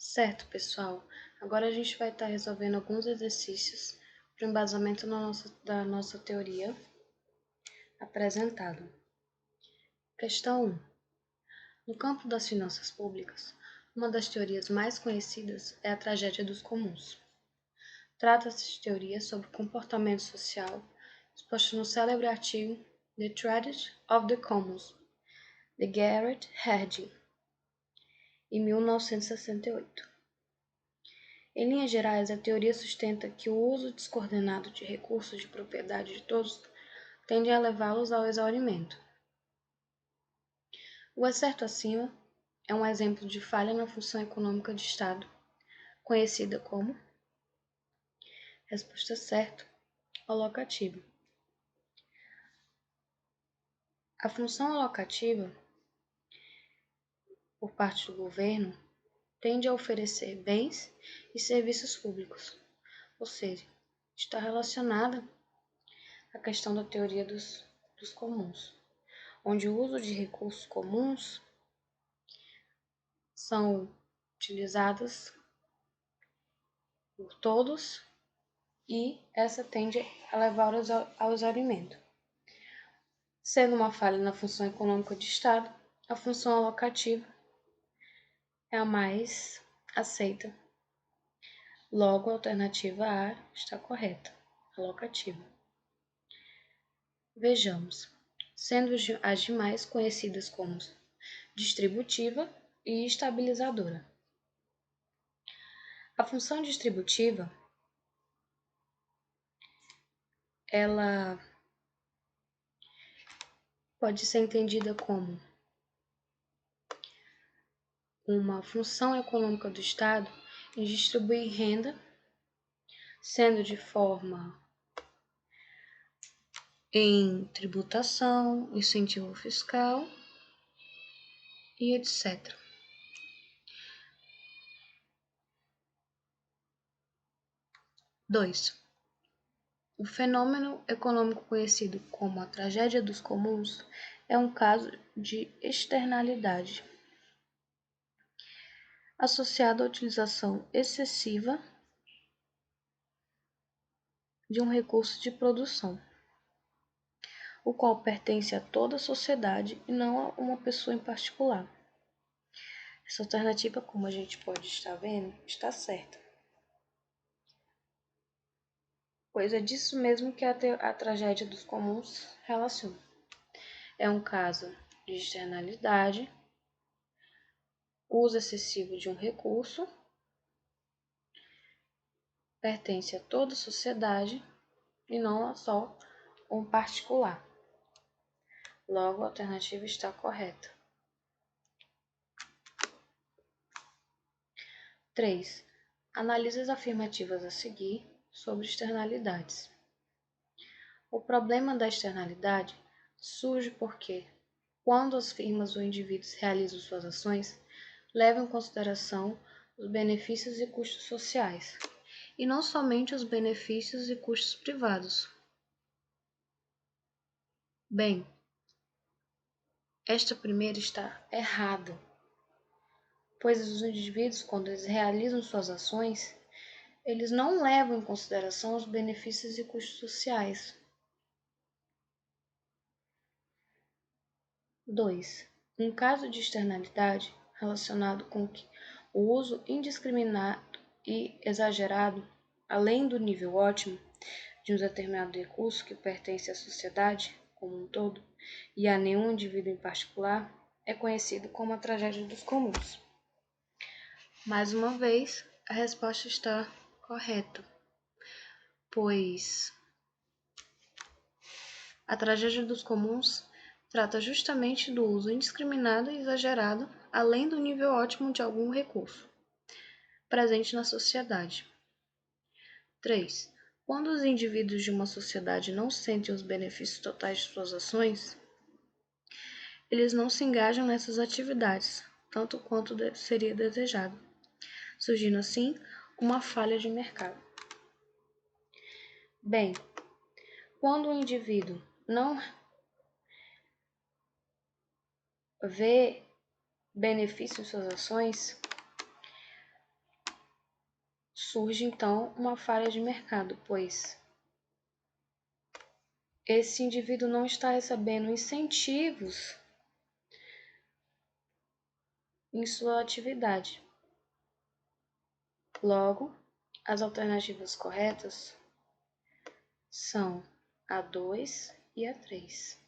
Certo, pessoal. Agora a gente vai estar resolvendo alguns exercícios para o embasamento da nossa teoria apresentada. Questão 1. No campo das finanças públicas, uma das teorias mais conhecidas é a tragédia dos comuns. Trata-se de teoria sobre comportamento social exposta no célebre artigo The Tragedy of the Commons, de Garrett Hardin, em 1968. Em linhas gerais, a teoria sustenta que o uso descoordenado de recursos de propriedade de todos tende a levá-los ao exaurimento. O excerto acima é um exemplo de falha na função econômica de Estado, conhecida como resposta certa, alocativa. A função alocativa, por parte do governo, tende a oferecer bens e serviços públicos, ou seja, está relacionada à questão da teoria dos comuns, onde o uso de recursos comuns são utilizados por todos e essa tende a levar ao exaurimento. Sendo uma falha na função econômica de Estado, a função alocativa é a mais aceita. Logo, a alternativa A está correta, alocativa. Vejamos, sendo as demais conhecidas como distributiva e estabilizadora. A função distributiva, ela pode ser entendida como uma função econômica do Estado em distribuir renda, sendo de forma em tributação, incentivo fiscal e etc. 2. O fenômeno econômico conhecido como a tragédia dos comuns é um caso de externalidade associado à utilização excessiva de um recurso de produção, o qual pertence a toda a sociedade e não a uma pessoa em particular. Essa alternativa, como a gente pode estar vendo, está certa, pois é disso mesmo que a tragédia dos comuns relaciona. É um caso de externalidade, uso excessivo de um recurso, pertence a toda a sociedade e não a só um particular. Logo, a alternativa está correta. 3. Analise as afirmativas a seguir sobre externalidades. O problema da externalidade surge porque, quando as firmas ou indivíduos realizam suas ações, levam em consideração os benefícios e custos sociais, e não somente os benefícios e custos privados. Bem, esta primeira está errada, pois os indivíduos, quando eles realizam suas ações, eles não levam em consideração os benefícios e custos sociais. 2. Um caso de externalidade relacionado com o uso indiscriminado e exagerado, além do nível ótimo, de um determinado recurso que pertence à sociedade como um todo e a nenhum indivíduo em particular, é conhecido como a tragédia dos comuns. Mais uma vez, a resposta está correta, pois a tragédia dos comuns trata justamente do uso indiscriminado e exagerado, além do nível ótimo de algum recurso presente na sociedade. 3. Quando os indivíduos de uma sociedade não sentem os benefícios totais de suas ações, eles não se engajam nessas atividades, tanto quanto seria desejado, surgindo assim uma falha de mercado. Bem, quando o indivíduo não vê benefício em suas ações, Surge então uma falha de mercado, pois esse indivíduo não está recebendo incentivos em sua atividade. Logo, as alternativas corretas são a 2 e a 3.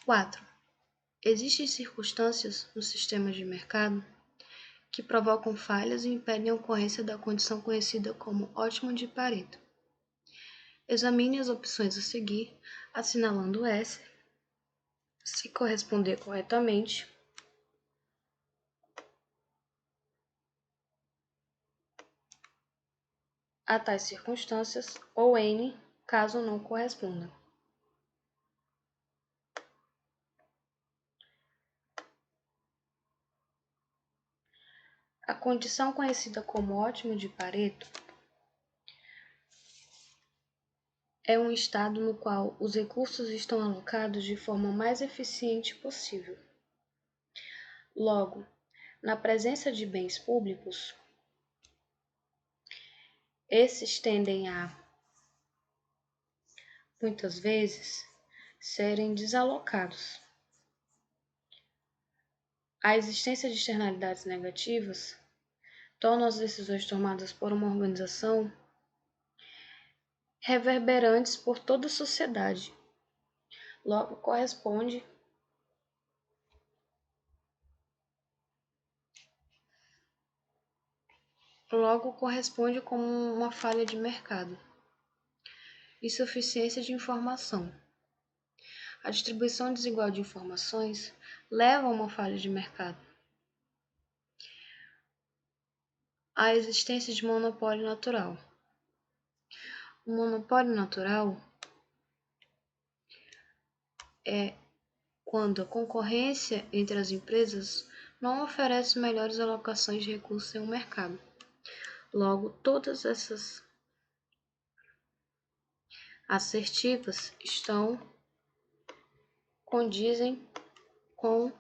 4. Existem circunstâncias no sistema de mercado que provocam falhas e impedem a ocorrência da condição conhecida como ótimo de Pareto. Examine as opções a seguir, assinalando S. Se corresponder corretamente, a tais circunstâncias, ou N, caso não corresponda. A condição conhecida como ótimo de Pareto é um estado no qual os recursos estão alocados de forma mais eficiente possível. Logo, na presença de bens públicos, esses tendem a, muitas vezes, serem desalocados. A existência de externalidades negativas torna as decisões tomadas por uma organização reverberantes por toda a sociedade. Logo, corresponde como uma falha de mercado. Insuficiência de informação. A distribuição desigual de informações leva a uma falha de mercado. A existência de monopólio natural. O monopólio natural é quando a concorrência entre as empresas não oferece melhores alocações de recursos em um mercado. Logo, todas essas assertivas condizem com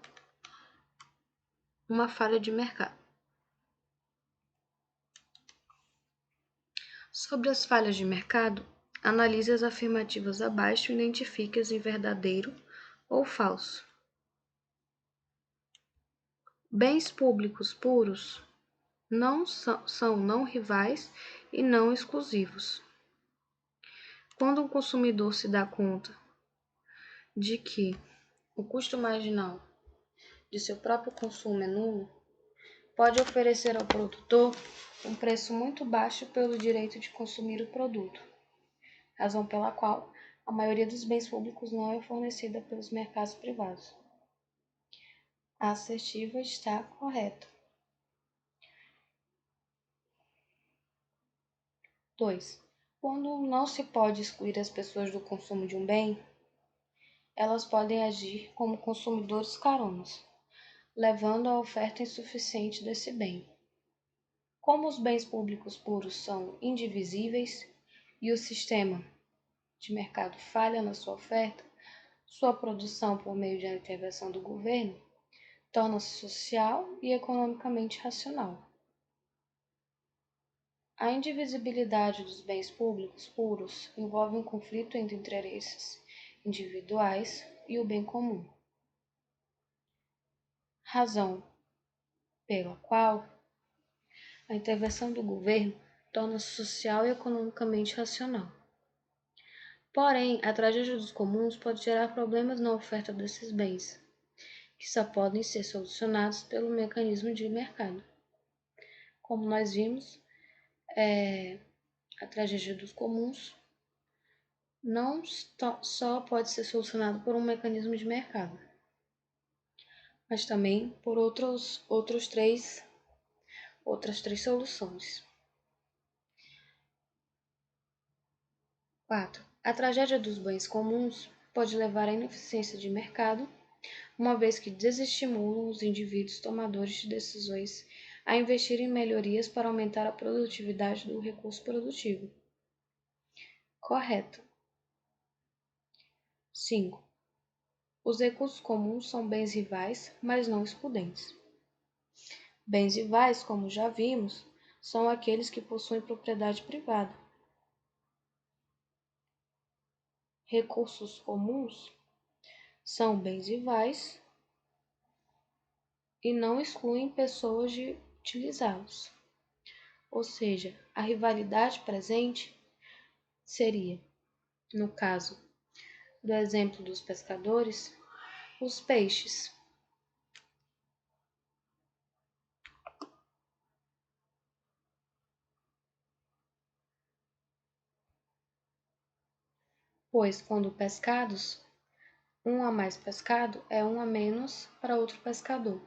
uma falha de mercado. Sobre as falhas de mercado, analise as afirmativas abaixo e identifique-as em verdadeiro ou falso. Bens públicos puros não são não rivais e não exclusivos. Quando um consumidor se dá conta de que o custo marginal de seu próprio consumo é nulo, pode oferecer ao produtor um preço muito baixo pelo direito de consumir o produto, razão pela qual a maioria dos bens públicos não é fornecida pelos mercados privados. A assertiva está correta. 2. Quando não se pode excluir as pessoas do consumo de um bem, elas podem agir como consumidores caronas, levando à oferta insuficiente desse bem. Como os bens públicos puros são indivisíveis e o sistema de mercado falha na sua oferta, sua produção por meio de intervenção do governo torna-se social e economicamente racional. A indivisibilidade dos bens públicos puros envolve um conflito entre interesses individuais e o bem comum, razão pela qual a intervenção do governo torna-se social e economicamente racional. Porém, a tragédia dos comuns pode gerar problemas na oferta desses bens, que só podem ser solucionados pelo mecanismo de mercado. Como nós vimos, a tragédia dos comuns não só pode ser solucionado por um mecanismo de mercado, mas também por outras três soluções. 4. A tragédia dos bens comuns pode levar à ineficiência de mercado, uma vez que desestimulam os indivíduos tomadores de decisões a investir em melhorias para aumentar a produtividade do recurso produtivo. Correto. 5. Os recursos comuns são bens rivais, mas não excludentes. Bens rivais, como já vimos, são aqueles que possuem propriedade privada. Recursos comuns são bens rivais e não excluem pessoas de utilizá-los. Ou seja, a rivalidade presente seria, no caso do exemplo dos pescadores, os peixes. Pois, quando pescados, um a mais pescado é um a menos para outro pescador.